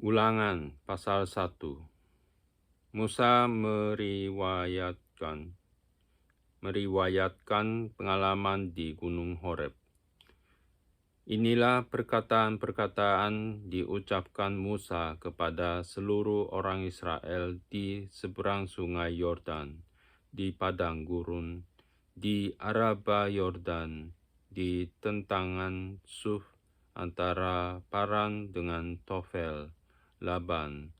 Ulangan pasal 1. Musa meriwayatkan pengalaman di Gunung Horeb. Inilah perkataan-perkataan diucapkan Musa kepada seluruh orang Israel di seberang sungai Yordan, di padang gurun, di Araba Yordan, di tentangan Suf antara Paran dengan Tofel, Laban,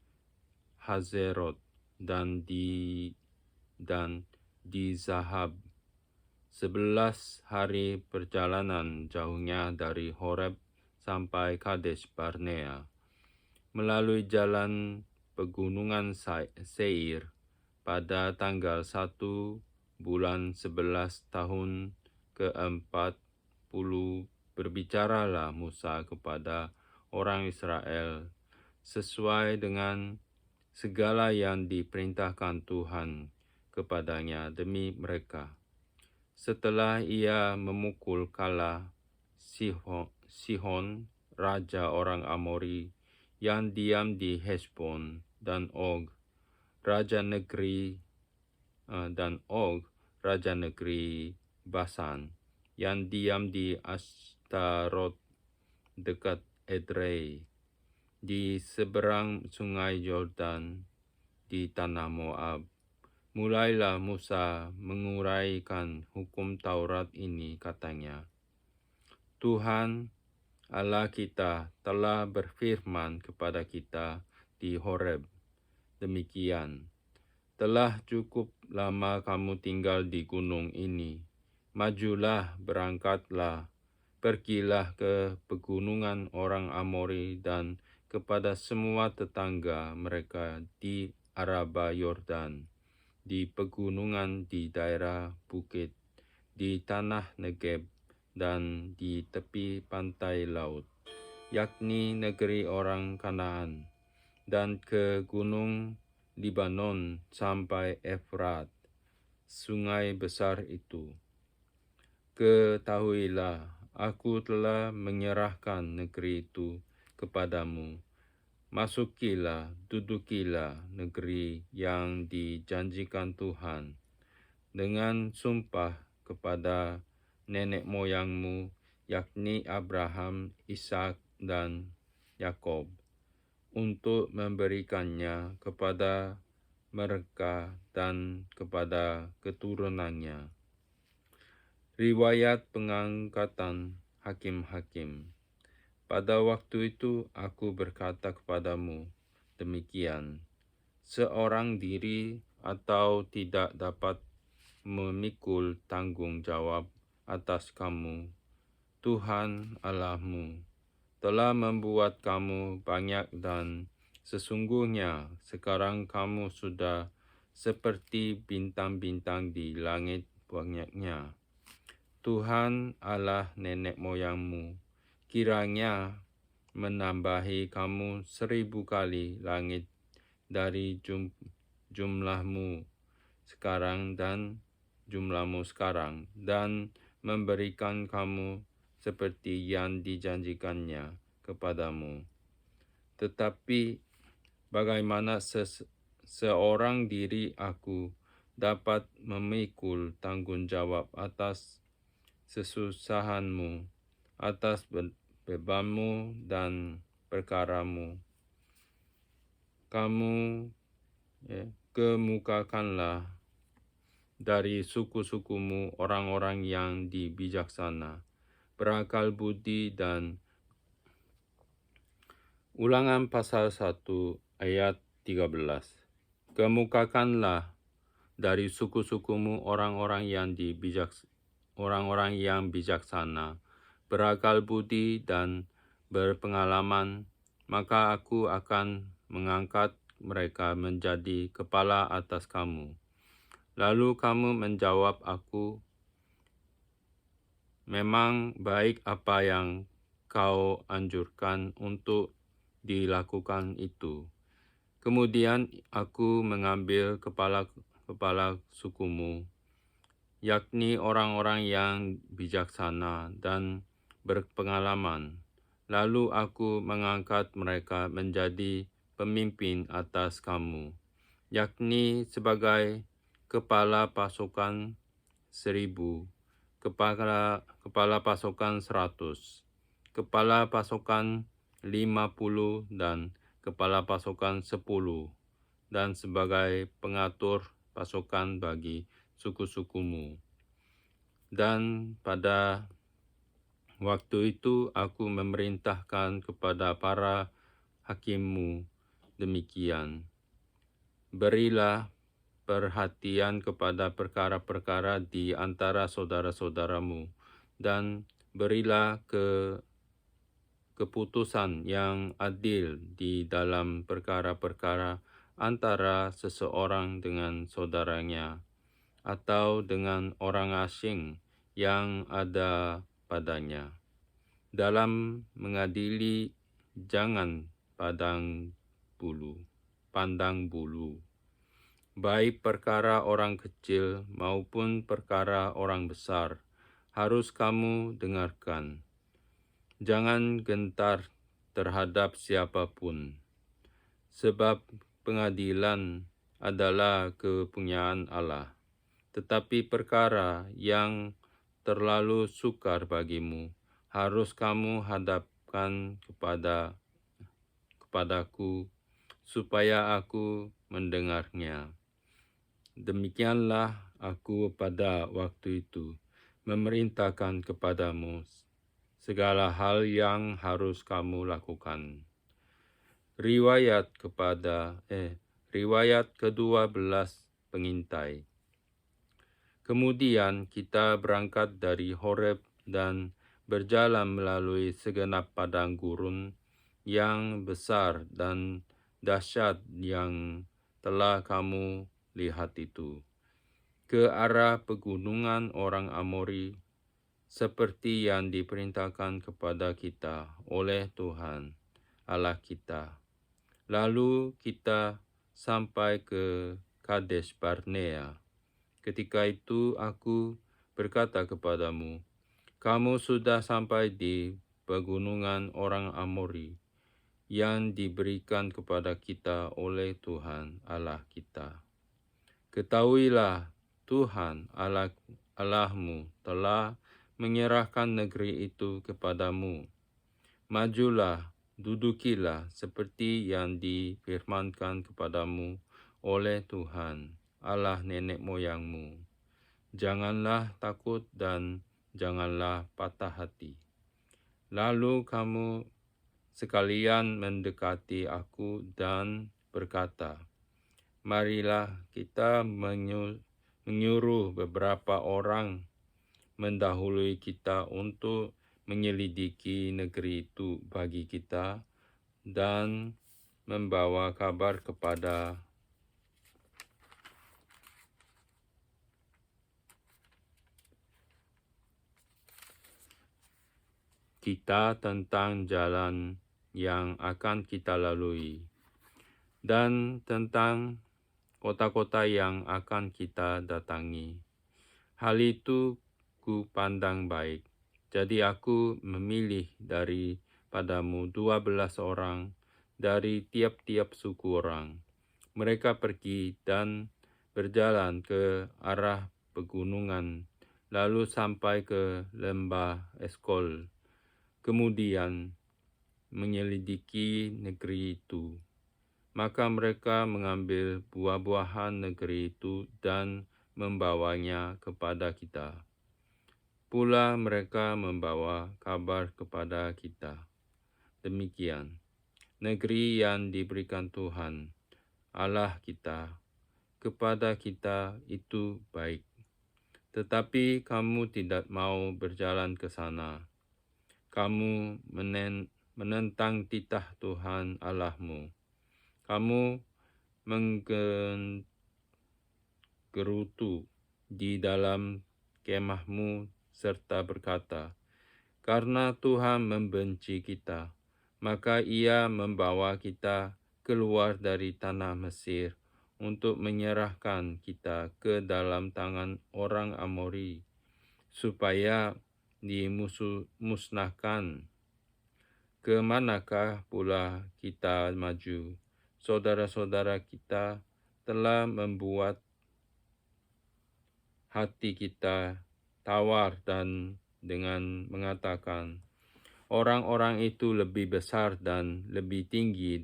Hazerot, dan di Zahab. 11 hari perjalanan jauhnya dari Horeb sampai Kades Barnea, melalui jalan pegunungan Seir pada tanggal 1 bulan 11 tahun ke-40. Berbicaralah Musa kepada orang Israel sesuai dengan segala yang diperintahkan Tuhan kepadanya demi mereka. Setelah ia memukul kalah Sihon, raja orang Amori, yang diam di Hesbon, dan Og, raja negeri Basan, yang diam di Astarot dekat Edrei, di seberang sungai Yordan, di tanah Moab. Mulailah Musa menguraikan hukum Taurat ini, katanya. Tuhan Allah kita telah berfirman kepada kita di Horeb, demikian. Telah cukup lama kamu tinggal di gunung ini. Majulah, berangkatlah, pergilah ke pegunungan orang Amori dan kepada semua tetangga mereka di Araba Yordan, di pegunungan di daerah bukit, di tanah Negeb, dan di tepi pantai laut, yakni negeri orang Kanaan, dan ke gunung Libanon sampai Efrat, sungai besar itu. Ketahuilah, aku telah menyerahkan negeri itu kepadamu. Masukilah, dudukilah negeri yang dijanjikan Tuhan dengan sumpah kepada nenek moyangmu, yakni Abraham, Ishak, dan Yakob, untuk memberikannya kepada mereka dan kepada keturunannya. Riwayat pengangkatan hakim-hakim. Pada waktu itu aku berkata kepadamu, demikian, seorang diri atau tidak dapat memikul tanggung jawab atas kamu. Tuhan Allahmu telah membuat kamu banyak, dan sesungguhnya sekarang kamu sudah seperti bintang-bintang di langit banyaknya. Tuhan Allah nenek moyangmu kiranya menambahi kamu 1000 kali langit dari jumlahmu sekarang, dan memberikan kamu seperti yang dijanjikannya kepadamu. Tetapi bagaimana seorang diri aku dapat memikul tanggung jawab atas sesusahanmu, atas bebanmu dan perkaramu? Kamu kemukakanlah dari suku-sukumu orang-orang yang bijaksana, berakal budi, dan Ulangan pasal 1 ayat 13. Kemukakanlah dari suku-sukumu orang-orang yang bijaksana, berakal budi, dan berpengalaman, maka aku akan mengangkat mereka menjadi kepala atas kamu. Lalu kamu menjawab aku, memang baik apa yang kau anjurkan untuk dilakukan itu. Kemudian aku mengambil kepala sukumu, yakni orang-orang yang bijaksana dan berpengalaman. Lalu aku mengangkat mereka menjadi pemimpin atas kamu, yakni sebagai kepala pasukan 1.000, kepala pasukan 100, kepala pasukan 50, dan kepala pasukan 10, dan sebagai pengatur pasukan bagi suku-sukumu. Dan pada waktu itu aku memerintahkan kepada para hakimmu demikian: berilah perhatian kepada perkara-perkara di antara saudara-saudaramu, dan berilah keputusan yang adil di dalam perkara-perkara antara seseorang dengan saudaranya, atau dengan orang asing yang ada padanya. Dalam mengadili, jangan pandang bulu, baik perkara orang kecil maupun perkara orang besar, harus kamu dengarkan. Jangan gentar terhadap siapapun, sebab pengadilan adalah kepunyaan Allah. Tetapi perkara yang terlalu sukar bagimu, harus kamu hadapkan kepadaku, supaya aku mendengarnya. Demikianlah aku pada waktu itu memerintahkan kepadamu segala hal yang harus kamu lakukan. Riwayat ke-12 pengintai. Kemudian kita berangkat dari Horeb dan berjalan melalui segenap padang gurun yang besar dan dahsyat yang telah kamu lihat itu, ke arah pegunungan orang Amori, seperti yang diperintahkan kepada kita oleh Tuhan Allah kita. Lalu kita sampai ke Kades Barnea. Ketika itu aku berkata kepadamu, kamu sudah sampai di pegunungan orang Amori yang diberikan kepada kita oleh Tuhan Allah kita. Ketahuilah, Tuhan Allahmu telah menyerahkan negeri itu kepadamu. Majulah, dudukilah seperti yang difirmankan kepadamu oleh Tuhan Allah nenek moyangmu. Janganlah takut dan janganlah patah hati. Lalu kamu sekalian mendekati aku dan berkata, marilah kita menyuruh beberapa orang mendahului kita untuk menyelidiki negeri itu bagi kita dan membawa kabar kepada kita tentang jalan yang akan kita lalui dan tentang kota-kota yang akan kita datangi. Hal itu ku pandang baik. Jadi aku memilih daripadamu 12 orang dari tiap-tiap suku orang. Mereka pergi dan berjalan ke arah pegunungan, lalu sampai ke lembah Eskol. Kemudian menyelidiki negeri itu. Maka mereka mengambil buah-buahan negeri itu dan membawanya kepada kita. Pula mereka membawa kabar kepada kita. Demikian, negeri yang diberikan Tuhan Allah kita kepada kita itu baik. Tetapi kamu tidak mau berjalan ke sana. Kamu menentang titah Tuhan Allahmu. Kamu menggerutu di dalam kemahmu serta berkata, karena Tuhan membenci kita, maka Ia membawa kita keluar dari tanah Mesir untuk menyerahkan kita ke dalam tangan orang Amori, supaya dimusnahkan. Ke manakah pula kita maju saudara-saudara kita telah membuat hati kita tawar dan dengan mengatakan, orang-orang itu lebih besar dan lebih tinggi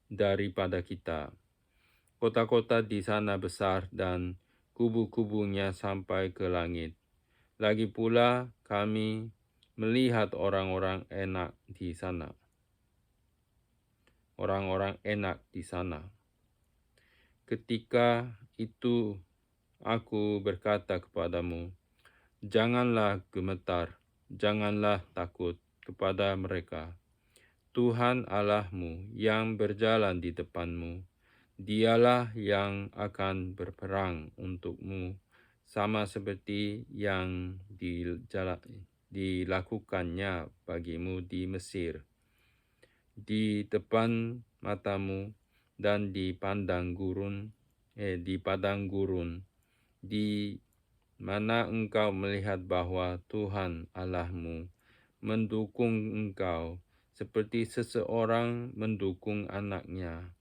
daripada kita. Kota-kota di sana besar dan kubu-kubunya sampai ke langit. Lagi pula kami melihat orang-orang enak di sana. Orang-orang enak di sana. Ketika itu aku berkata kepadamu, janganlah gemetar, janganlah takut kepada mereka. Tuhan Allahmu yang berjalan di depanmu, Dialah yang akan berperang untukmu, sama seperti yang dilakukannya bagimu di Mesir, di depan matamu dan di padang gurun, di mana engkau melihat bahwa Tuhan Allahmu mendukung engkau seperti seseorang mendukung anaknya.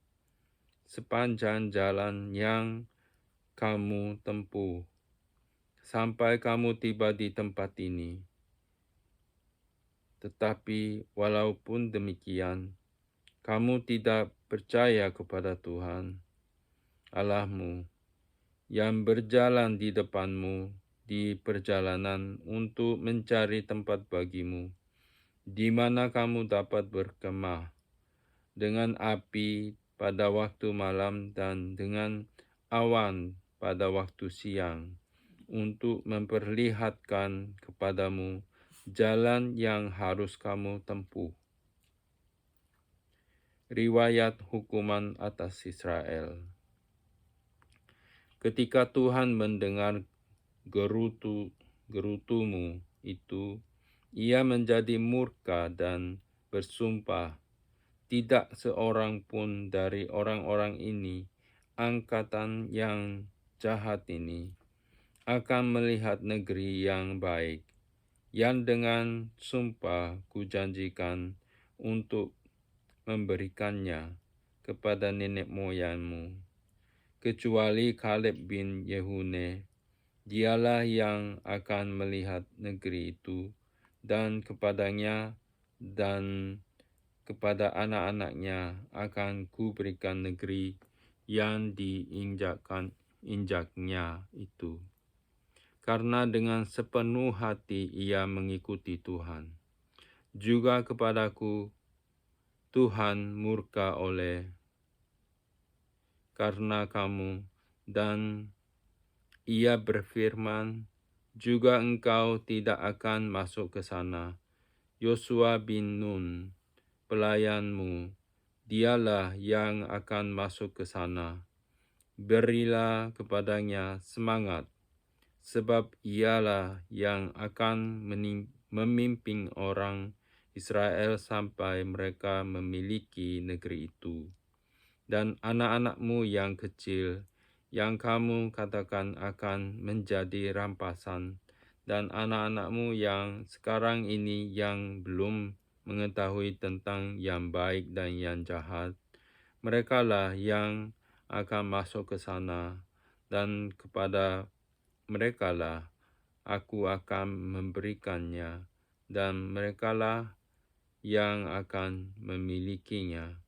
Sepanjang jalan yang kamu tempuh, sampai kamu tiba di tempat ini. Tetapi walaupun demikian, kamu tidak percaya kepada Tuhan Allahmu yang berjalan di depanmu di perjalanan untuk mencari tempat bagimu, di mana kamu dapat berkemah dengan api pada waktu malam dan dengan awan pada waktu siang, untuk memperlihatkan kepadamu jalan yang harus kamu tempuh. Riwayat hukuman atas Israel. Ketika Tuhan mendengar gerutumu itu, Ia menjadi murka dan bersumpah, tidak seorang pun dari orang-orang ini, angkatan yang jahat ini, akan melihat negeri yang baik, yang dengan sumpah kujanjikan untuk memberikannya kepada nenek moyangmu, kecuali Kaleb bin Yefune. Dialah yang akan melihat negeri itu, dan kepadanya dan kepada anak-anaknya akan kuberikan negeri yang diinjaknya itu. Karena dengan sepenuh hati ia mengikuti Tuhan. Juga kepadaku Tuhan murka karena kamu, dan Ia berfirman, juga engkau tidak akan masuk ke sana. Yosua bin Nun, pelayanmu, dialah yang akan masuk ke sana. Berilah kepadanya semangat, sebab ialah yang akan memimpin orang Israel sampai mereka memiliki negeri itu. Dan anak-anakmu yang kecil, yang kamu katakan akan menjadi rampasan, dan anak-anakmu yang sekarang ini yang belum mengetahui tentang yang baik dan yang jahat, merekalah yang akan masuk ke sana, dan kepada merekalah aku akan memberikannya, dan merekalah yang akan memilikinya.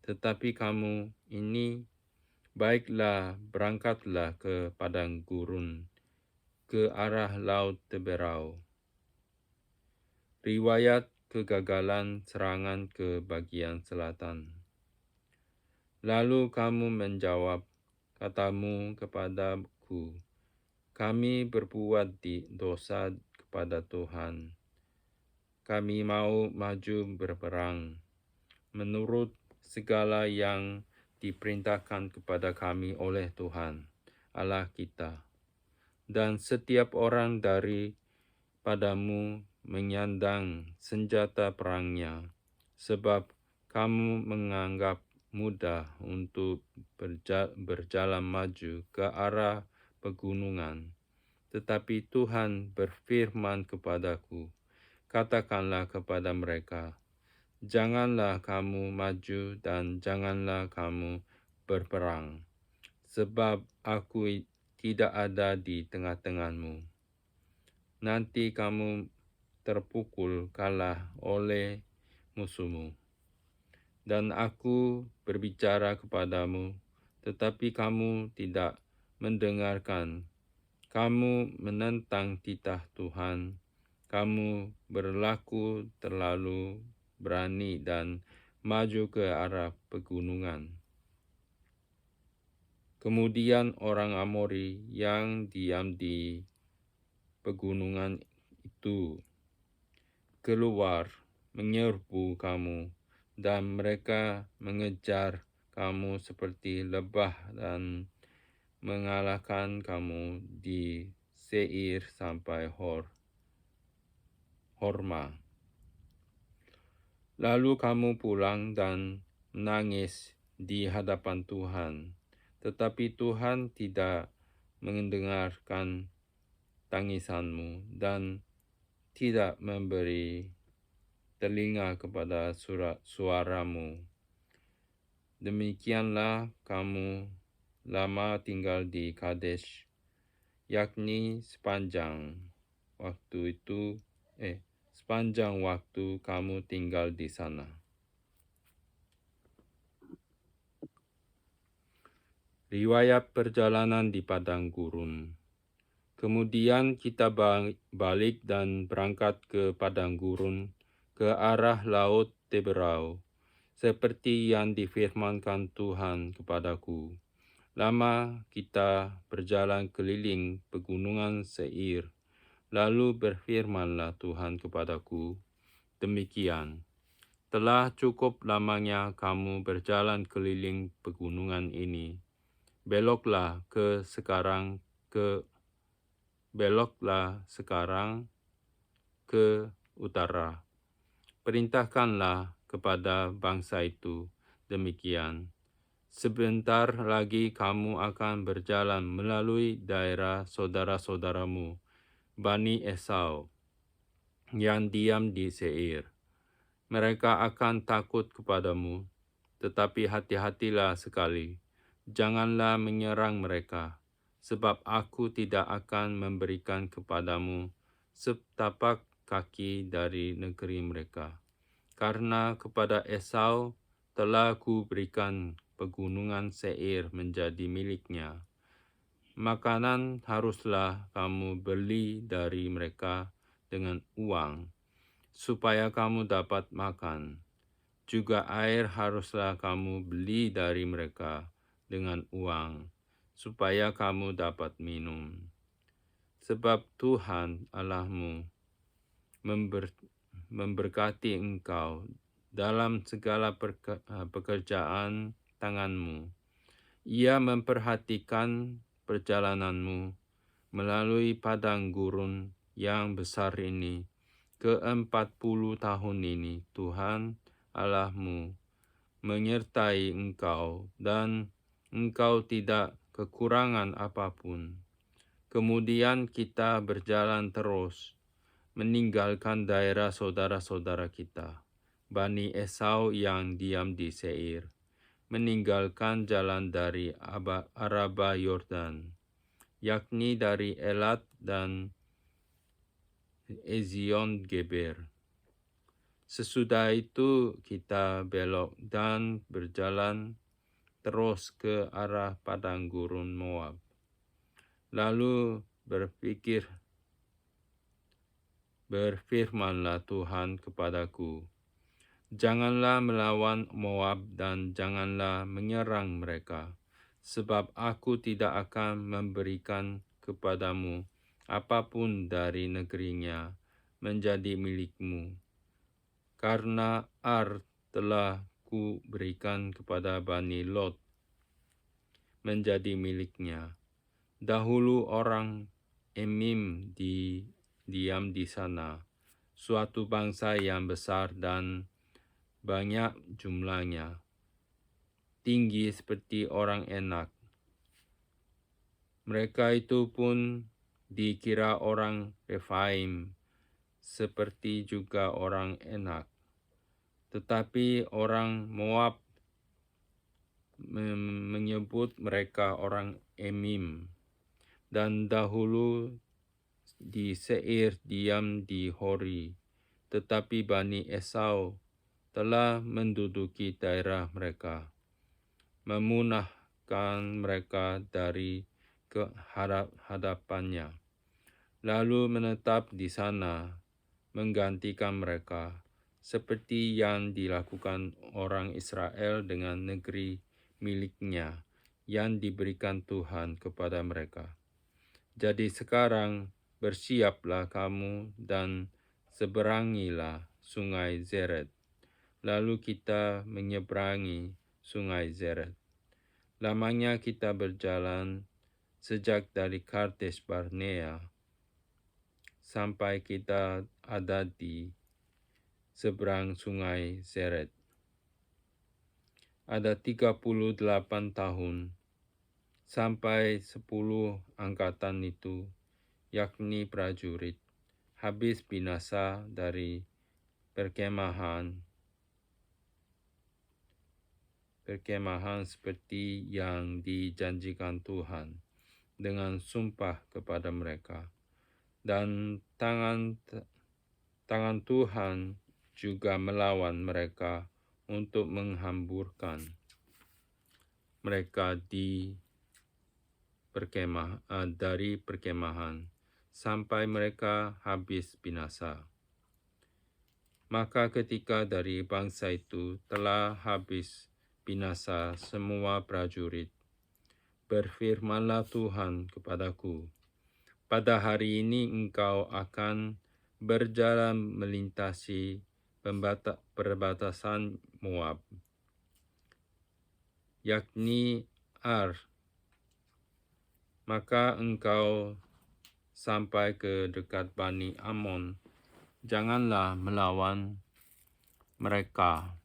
Tetapi kamu ini, baiklah berangkatlah ke padang gurun, ke arah laut Teberau. Riwayat kegagalan serangan ke bagian selatan. Lalu kamu menjawab, katamu kepadaku, kami berbuat dosa kepada Tuhan. Kami mau maju berperang menurut segala yang diperintahkan kepada kami oleh Tuhan Allah kita. Dan setiap orang daripadamu menyandang senjata perangnya, sebab kamu menganggap mudah untuk berjalan maju ke arah pegunungan. Tetapi Tuhan berfirman kepadaku, katakanlah kepada mereka, Janganlah kamu maju dan janganlah kamu berperang, sebab aku tidak ada di tengah-tengahmu. Nanti kamu terpukul kalah oleh musuhmu. Dan aku berbicara kepadamu, tetapi kamu tidak mendengarkan. Kamu menentang titah Tuhan. Kamu berlaku terlalu berani dan maju ke arah pegunungan. Kemudian orang Amori yang diam di pegunungan itu keluar menyerbu kamu, dan mereka mengejar kamu seperti lebah dan mengalahkan kamu di Seir sampai Horma. Lalu kamu pulang dan menangis di hadapan Tuhan, tetapi Tuhan tidak mendengarkan tangisanmu dan tidak memberi telinga kepada suaramu. Demikianlah kamu lama tinggal di Kadesh, yakni sepanjang waktu kamu tinggal di sana. Riwayat perjalanan di padang gurun. Kemudian kita balik dan berangkat ke padang gurun, ke arah laut Teberau, seperti yang difirmankan Tuhan kepadaku. Lama kita berjalan keliling pegunungan Seir, lalu berfirmanlah Tuhan kepadaku, demikian, telah cukup lamanya kamu berjalan keliling pegunungan ini. Beloklah sekarang ke utara. Perintahkanlah kepada bangsa itu demikian. Sebentar lagi kamu akan berjalan melalui daerah saudara-saudaramu, Bani Esau, yang diam di Seir. Mereka akan takut kepadamu, tetapi hati-hatilah sekali. Janganlah menyerang mereka, sebab aku tidak akan memberikan kepadamu setapak kaki dari negeri mereka. Karena kepada Esau telah kuberikan pegunungan Seir menjadi miliknya. Makanan haruslah kamu beli dari mereka dengan uang, supaya kamu dapat makan. Juga air haruslah kamu beli dari mereka dengan uang, supaya kamu dapat minum. Sebab Tuhan Allahmu memberkati engkau dalam segala pekerjaan tanganmu. Ia memperhatikan perjalananmu melalui padang gurun yang besar ini. Ke-40 tahun ini Tuhan Allahmu menyertai engkau, dan engkau tidak kekurangan apapun. Kemudian kita berjalan terus, meninggalkan daerah saudara-saudara kita, Bani Esau yang diam di Seir, meninggalkan jalan dari Araba Yordan, yakni dari Elat dan Ezion Geber. Sesudah itu kita belok dan berjalan terus ke arah padang gurun Moab. Lalu berfirmanlah Tuhan kepadaku, janganlah melawan Moab dan janganlah menyerang mereka, sebab aku tidak akan memberikan kepadamu apapun dari negerinya menjadi milikmu. Karena Ar telah kuberikan kepada Bani Lot menjadi miliknya. Dahulu orang Emim diam di sana, suatu bangsa yang besar dan banyak jumlahnya, tinggi seperti orang Enak. Mereka itu pun dikira orang Refaim, seperti juga orang Enak. Tetapi orang Moab menyebut mereka orang Emim, dan dahulu di Seir diam di Hori, tetapi Bani Esau telah menduduki daerah mereka, memunahkan mereka dari hadapannya, lalu menetap di sana, menggantikan mereka, seperti yang dilakukan orang Israel dengan negeri miliknya yang diberikan Tuhan kepada mereka. Jadi sekarang bersiaplah kamu dan seberangilah sungai Zered. Lalu kita menyeberangi sungai Zered. Lamanya kita berjalan sejak dari Kardes Barnea sampai kita ada di seberang sungai Zered. Ada 38 tahun sampai 10 angkatan itu, yakni prajurit, habis binasa dari perkemahan seperti yang dijanjikan Tuhan dengan sumpah kepada mereka. Dan tangan Tuhan juga melawan mereka untuk menghamburkan mereka dari perkemahan sampai mereka habis binasa. Maka ketika dari bangsa itu telah habis binasa semua prajurit, berfirmanlah Tuhan kepadaku, pada hari ini engkau akan berjalan melintasi perbatasan Moab, yakni Ar. Maka engkau sampai ke dekat Bani Amon, janganlah melawan mereka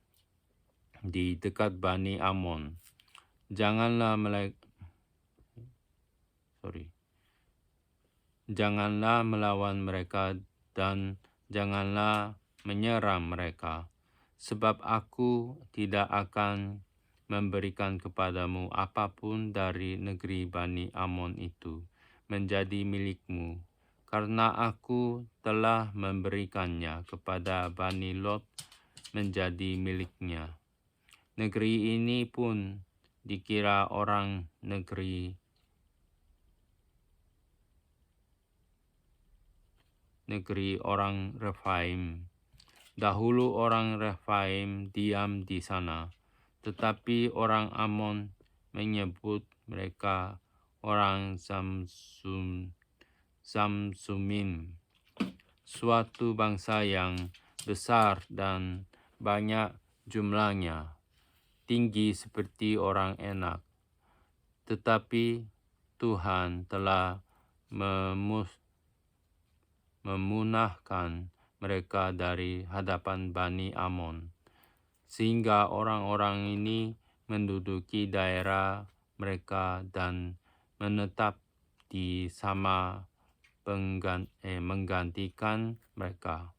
di dekat Bani Amon. Janganlah melawan mereka dan janganlah menyerang mereka, sebab aku tidak akan memberikan kepadamu apapun dari negeri Bani Amon itu menjadi milikmu, karena aku telah memberikannya kepada Bani Lot menjadi miliknya. Negeri ini pun dikira orang negeri orang Rephaim. Dahulu orang Rephaim diam di sana, tetapi orang Amon menyebut mereka orang Zamzumim, suatu bangsa yang besar dan banyak jumlahnya, tinggi seperti orang Enak. Tetapi Tuhan telah memunahkan mereka dari hadapan Bani Amon, sehingga orang-orang ini menduduki daerah mereka dan menetap di sana menggantikan mereka,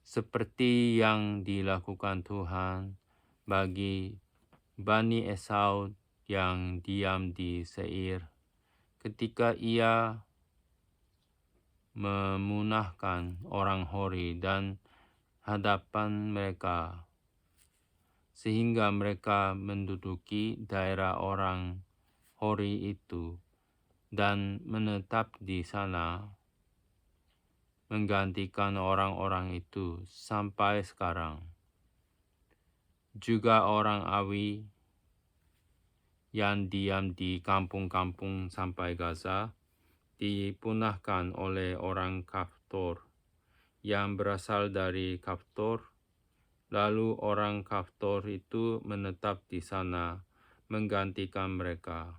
seperti yang dilakukan Tuhan bagi Bani Esau yang diam di Seir, ketika ia memunahkan orang Hori dan hadapan mereka, sehingga mereka menduduki daerah orang Hori itu dan menetap di sana, menggantikan orang-orang itu sampai sekarang. Juga orang Awi yang diam di kampung-kampung sampai Gaza dipunahkan oleh orang Kaftor yang berasal dari Kaftor. Lalu orang Kaftor itu menetap di sana, menggantikan mereka.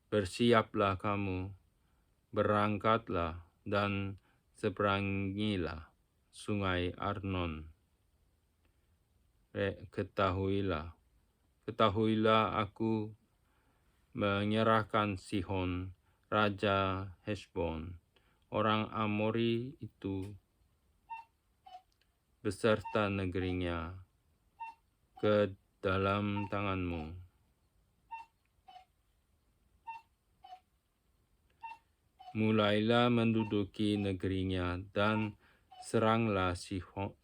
Bersiaplah kamu, berangkatlah dan seberangilah sungai Arnon. Ketahuilah aku menyerahkan Sihon, Raja Heshbon, orang Amori itu, beserta negerinya ke dalam tanganmu. Mulailah menduduki negerinya dan seranglah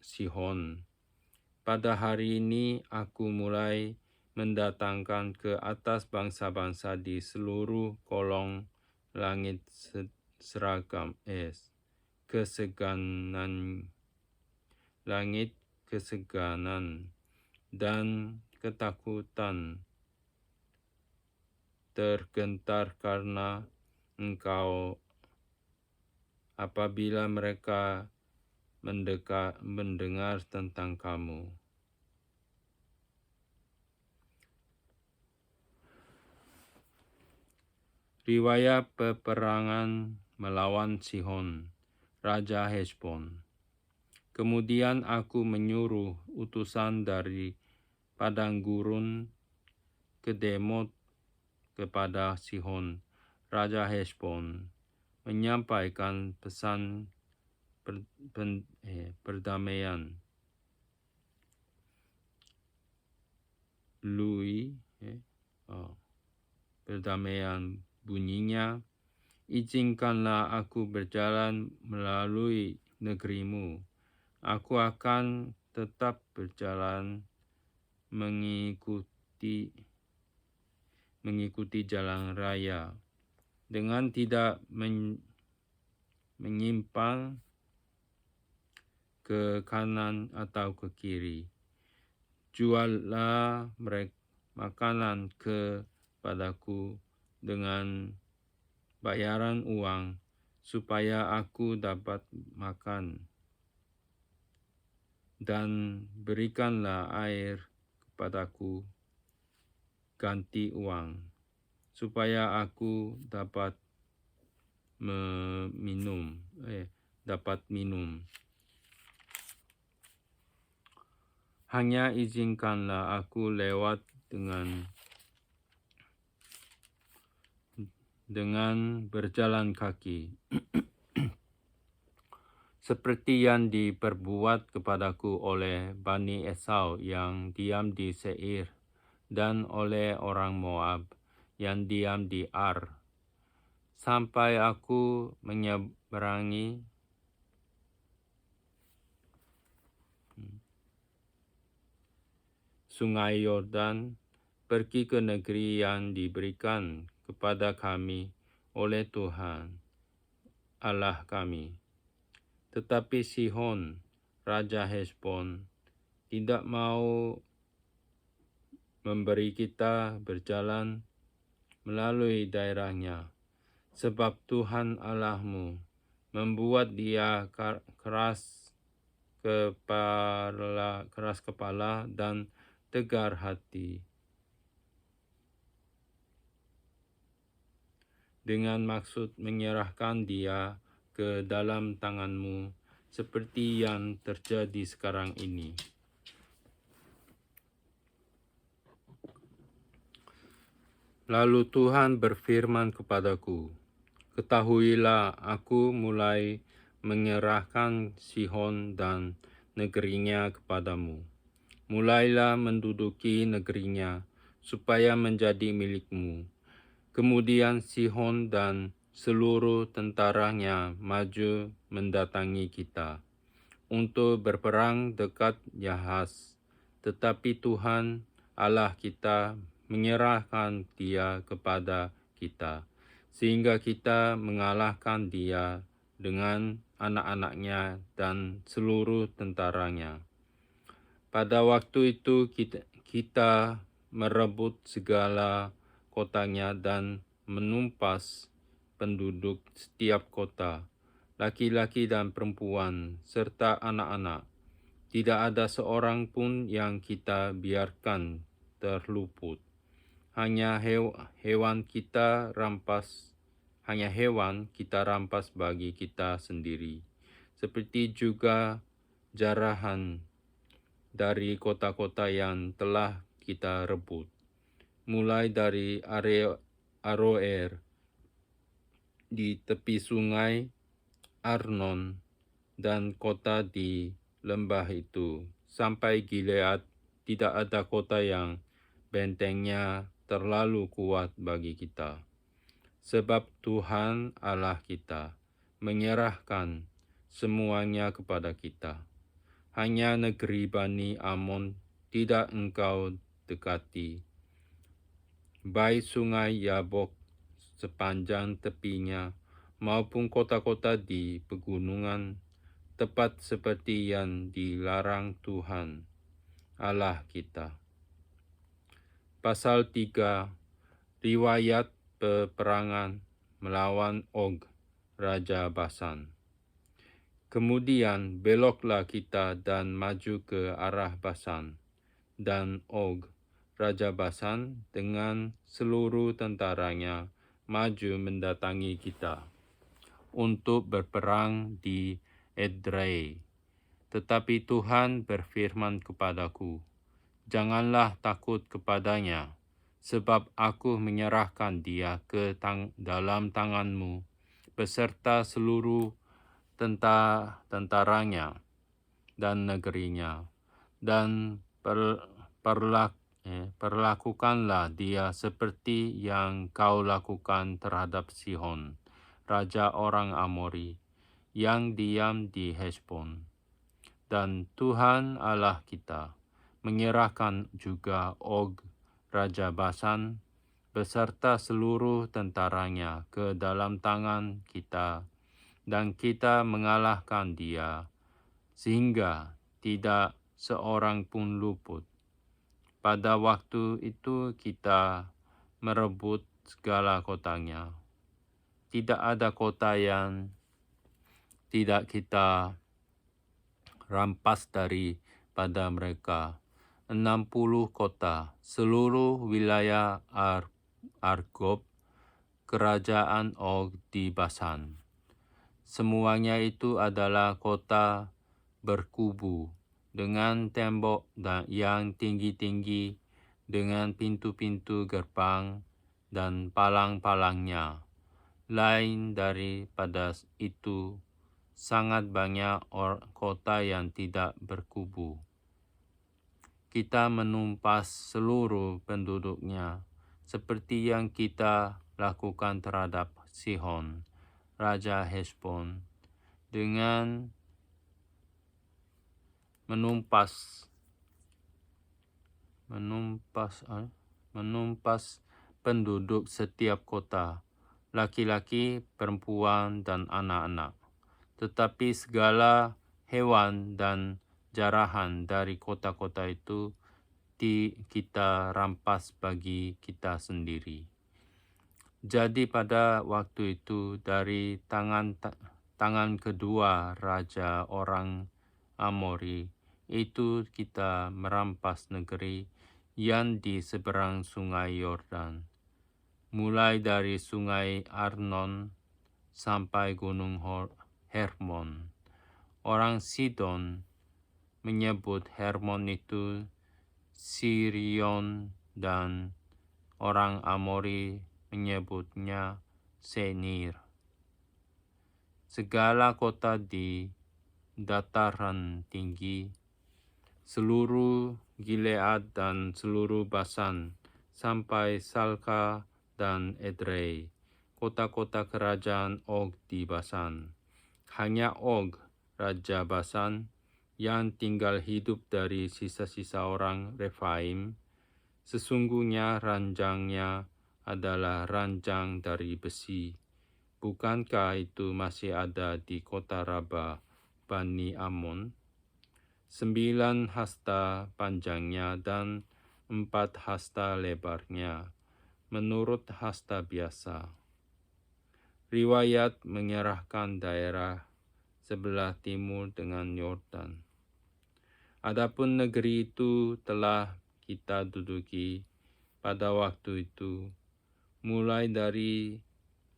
Sihon. Pada hari ini aku mulai mendatangkan ke atas bangsa-bangsa di seluruh kolong langit seragam keseganan langit, keseganan dan ketakutan tergentar karena engkau apabila mereka mendengar tentang kamu. Riwayat peperangan melawan Sihon, Raja Heshbon. Kemudian aku menyuruh utusan dari padang gurun Kedemot kepada Sihon, Raja Heshbon, menyampaikan pesan perdamaian. Perdamaian bunyinya, izinkanlah aku berjalan melalui negerimu. Aku akan tetap berjalan mengikuti jalan raya dengan tidak menyimpang ke kanan atau ke kiri. Juallah makanan kepadaku dengan bayaran uang supaya aku dapat makan, dan berikanlah air kepadaku ganti uang supaya aku dapat minum. Hanya izinkanlah aku lewat dengan berjalan kaki, seperti yang diperbuat kepadaku oleh Bani Esau yang diam di Seir dan oleh orang Moab yang diam di Ar, sampai aku menyeberangi Sungai Yordan, pergi ke negeri yang diberikan kepada kami oleh Tuhan Allah kami. Tetapi Sihon, Raja Heshbon, tidak mau memberi kita berjalan melalui daerahnya, sebab Tuhan Allahmu membuat dia keras kepala dan tegar hati, dengan maksud menyerahkan dia ke dalam tanganmu seperti yang terjadi sekarang ini. Lalu Tuhan berfirman kepadaku, ketahuilah aku mulai menyerahkan Sihon dan negerinya kepadamu. Mulailah menduduki negerinya, supaya menjadi milikmu. Kemudian Sihon dan seluruh tentaranya maju mendatangi kita untuk berperang dekat Yahaz. Tetapi Tuhan Allah kita menyerahkan dia kepada kita, sehingga kita mengalahkan dia dengan anak-anaknya dan seluruh tentaranya. Pada waktu itu kita merebut segala kotanya dan menumpas penduduk setiap kota, laki-laki dan perempuan, serta anak-anak. Tidak ada seorang pun yang kita biarkan terluput. Hanya hewan kita rampas bagi kita sendiri, seperti juga jarahan dari kota-kota yang telah kita rebut, mulai dari Aroer di tepi sungai Arnon dan kota di lembah itu. Sampai Gilead tidak ada kota yang bentengnya terlalu kuat bagi kita. Sebab Tuhan Allah kita menyerahkan semuanya kepada kita. Hanya negeri Bani Amon tidak engkau dekati. Baik sungai Yabok sepanjang tepinya maupun kota-kota di pegunungan, tepat seperti yang dilarang Tuhan Allah kita. Pasal 3, riwayat peperangan melawan Og, Raja Basan. Kemudian beloklah kita dan maju ke arah Basan, dan Og, Raja Basan dengan seluruh tentaranya maju mendatangi kita untuk berperang di Edrei. Tetapi Tuhan berfirman kepadaku, janganlah takut kepadanya, sebab aku menyerahkan dia ke dalam tanganmu, beserta seluruh tentaranya dan negerinya, dan perlakukanlah dia seperti yang kau lakukan terhadap Sihon, raja orang Amori, yang diam di Heshbon. Dan Tuhan Allah kita menyerahkan juga Og, Raja Basan, beserta seluruh tentaranya ke dalam tangan kita, dan kita mengalahkan dia, sehingga tidak seorang pun luput. Pada waktu itu kita merebut segala kotanya. Tidak ada kota yang tidak kita rampas daripada mereka. 60 kota, seluruh wilayah Argob, kerajaan Og di Basan. Semuanya itu adalah kota berkubu, dengan tembok yang tinggi-tinggi, dengan pintu-pintu gerbang dan palang-palangnya. Lain daripada itu, sangat banyak kota yang tidak berkubu. Kita menumpas seluruh penduduknya, seperti yang kita lakukan terhadap Sihon, Raja Heshbon, dengan menumpas penduduk setiap kota, laki-laki, perempuan, dan anak-anak. Tetapi segala hewan dan jarahan dari kota-kota itu kita rampas bagi kita sendiri. Jadi pada waktu itu dari tangan kedua raja orang Amori itu kita merampas negeri yang di seberang sungai Yordan, mulai dari sungai Arnon sampai gunung Hermon. Orang Sidon menyebut Hermon itu Sirion, dan orang Amori menyebutnya Senir. Segala kota di dataran tinggi, seluruh Gilead dan seluruh Basan, sampai Salka dan Edrei, kota-kota kerajaan Og di Basan. Hanya Og, Raja Basan, yang tinggal hidup dari sisa-sisa orang Refaim, sesungguhnya ranjangnya adalah ranjang dari besi. Bukankah itu masih ada di kota Raba Bani Amon? 9 hasta panjangnya dan 4 hasta lebarnya, menurut hasta biasa. Riwayat menyerahkan daerah sebelah timur dengan Yordan. Adapun negeri itu telah kita duduki pada waktu itu, mulai dari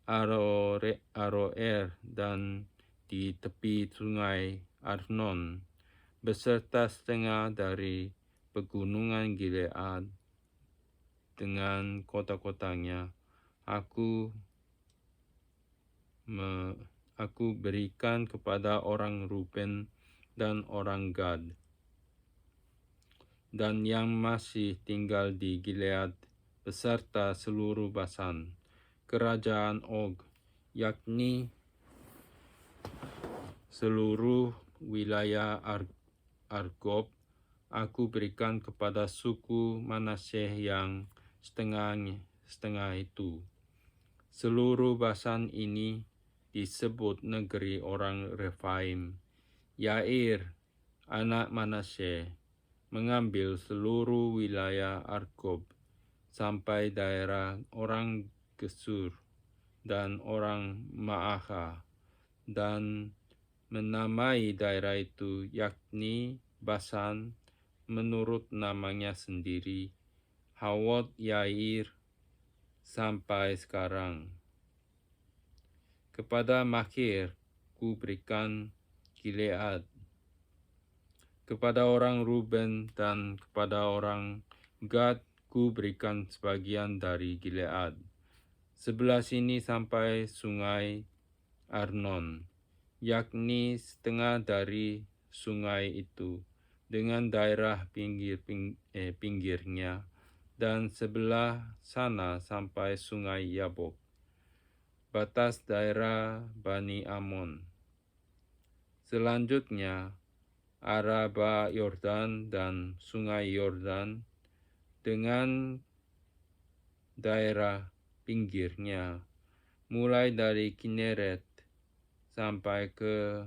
Aroer dan di tepi sungai Arnon, beserta setengah dari pegunungan Gilead dengan kota-kotanya. Aku berikan kepada orang Ruben, dan orang Gad, dan yang masih tinggal di Gilead beserta seluruh Basan, kerajaan Og, yakni seluruh wilayah Argob, aku berikan kepada suku Manasye yang setengah itu. Seluruh Basan ini disebut negeri orang Refaim. Yair, anak Manasye, mengambil seluruh wilayah Argob sampai daerah orang Gesur dan orang Ma'akha, dan menamai daerah itu yakni Basan menurut namanya sendiri, Hawot Yair, sampai sekarang. Kepada Makir ku berikan Gilead, kepada orang Ruben dan kepada orang Gad ku berikan sebagian dari Gilead, sebelah sini sampai sungai Arnon, yakni setengah dari sungai itu dengan daerah pinggirnya, dan sebelah sana sampai sungai Yabok, batas daerah Bani Amon. Selanjutnya Araba Yordan dan sungai Yordan dengan daerah pinggirnya, mulai dari Kineret sampai ke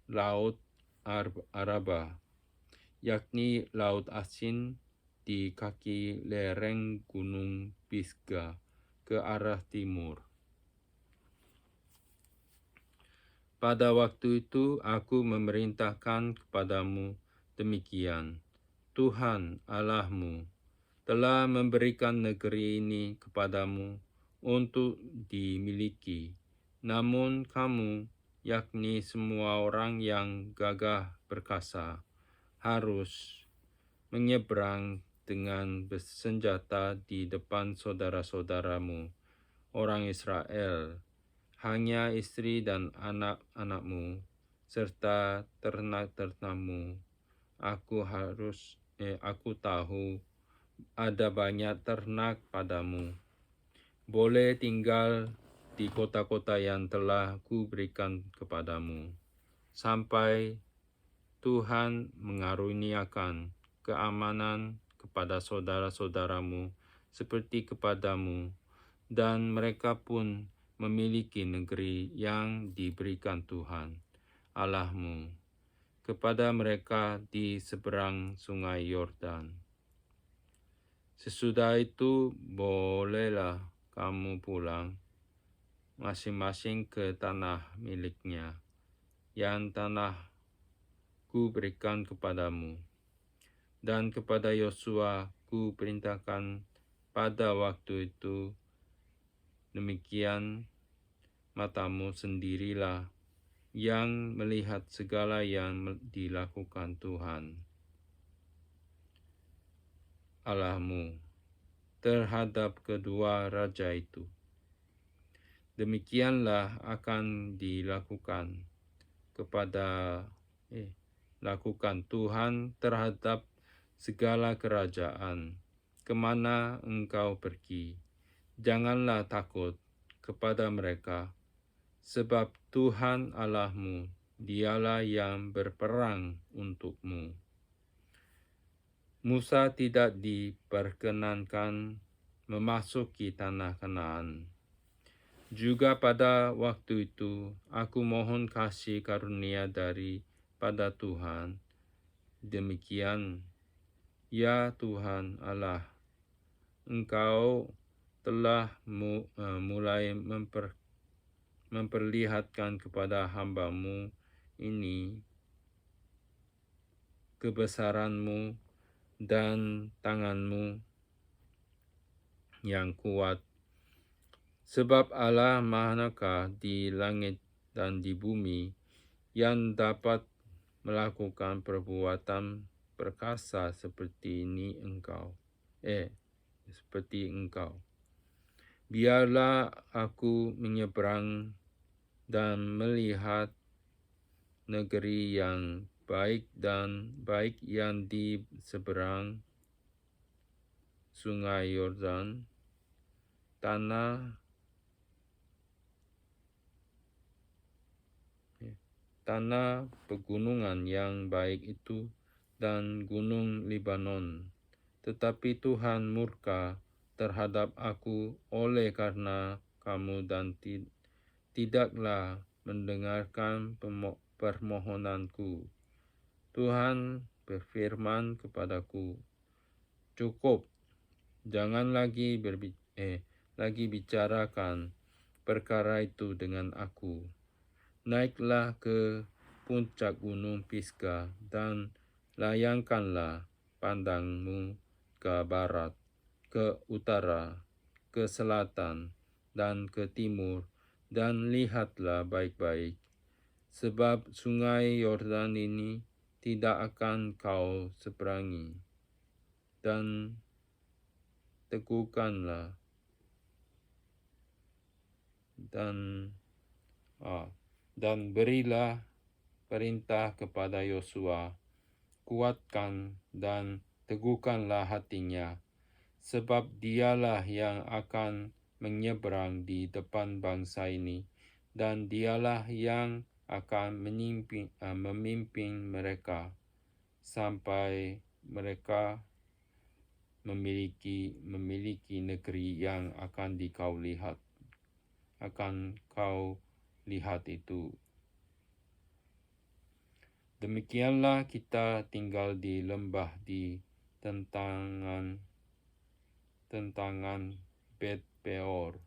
Laut Araba, yakni Laut Asin di kaki lereng Gunung Pisgah ke arah timur. Pada waktu itu aku memerintahkan kepadamu demikian, Tuhan Allahmu telah memberikan negeri ini kepadamu untuk dimiliki. Namun kamu, yakni semua orang yang gagah perkasa, harus menyeberang dengan bersenjata di depan saudara-saudaramu, orang Israel, hanya istri dan anak-anakmu, serta ternak-ternakmu. Aku tahu ada banyak ternak padamu. Boleh tinggal di kota-kota yang telah kuberikan kepadamu, sampai Tuhan mengaruniakan keamanan kepada saudara-saudaramu seperti kepadamu, dan mereka pun memiliki negeri yang diberikan Tuhan Allahmu kepada mereka di seberang sungai Yordan. Sesudah itu bolehlah kamu pulang masing-masing ke tanah miliknya, yang tanah ku berikan kepadamu. Dan kepada Yosua ku perintahkan pada waktu itu, demikian matamu sendirilah yang melihat segala yang dilakukan Tuhan Allahmu terhadap kedua raja itu. Demikianlah akan dilakukan lakukan Tuhan terhadap segala kerajaan kemana engkau pergi. Janganlah takut kepada mereka, sebab Tuhan Allahmu dialah yang berperang untukmu. Musa tidak diperkenankan memasuki tanah Kanaan. Juga pada waktu itu, aku mohon kasih karunia daripada Tuhan. Demikian, ya Tuhan Allah, Engkau telah mulai memperlihatkan kepada hamba-Mu ini kebesaran-Mu dan tangan-Mu yang kuat. Sebab Allah manakah di langit dan di bumi yang dapat melakukan perbuatan perkasa seperti Engkau. Biarlah aku menyeberang dan melihat negeri yang baik yang di seberang Sungai Yordan, tanah pegunungan yang baik itu dan gunung Libanon. Tetapi Tuhan murka terhadap aku oleh karena kamu dan tidaklah mendengarkan permohonanku. Tuhan berfirman kepadaku, cukup, jangan lagi bicarakan perkara itu dengan aku. Naiklah ke puncak gunung Pisga dan layangkanlah pandangmu ke barat, ke utara, ke selatan, dan ke timur, dan lihatlah baik-baik, sebab sungai Yordan ini tidak akan kau seberangi. Dan berilah perintah kepada Yosua, kuatkan dan teguhkanlah hatinya, sebab dialah yang akan menyeberang di depan bangsa ini, dan dialah yang akan memimpin mereka sampai mereka memiliki negeri yang akan kau lihat itu. Demikianlah kita tinggal di lembah di tentangan Bet Peor,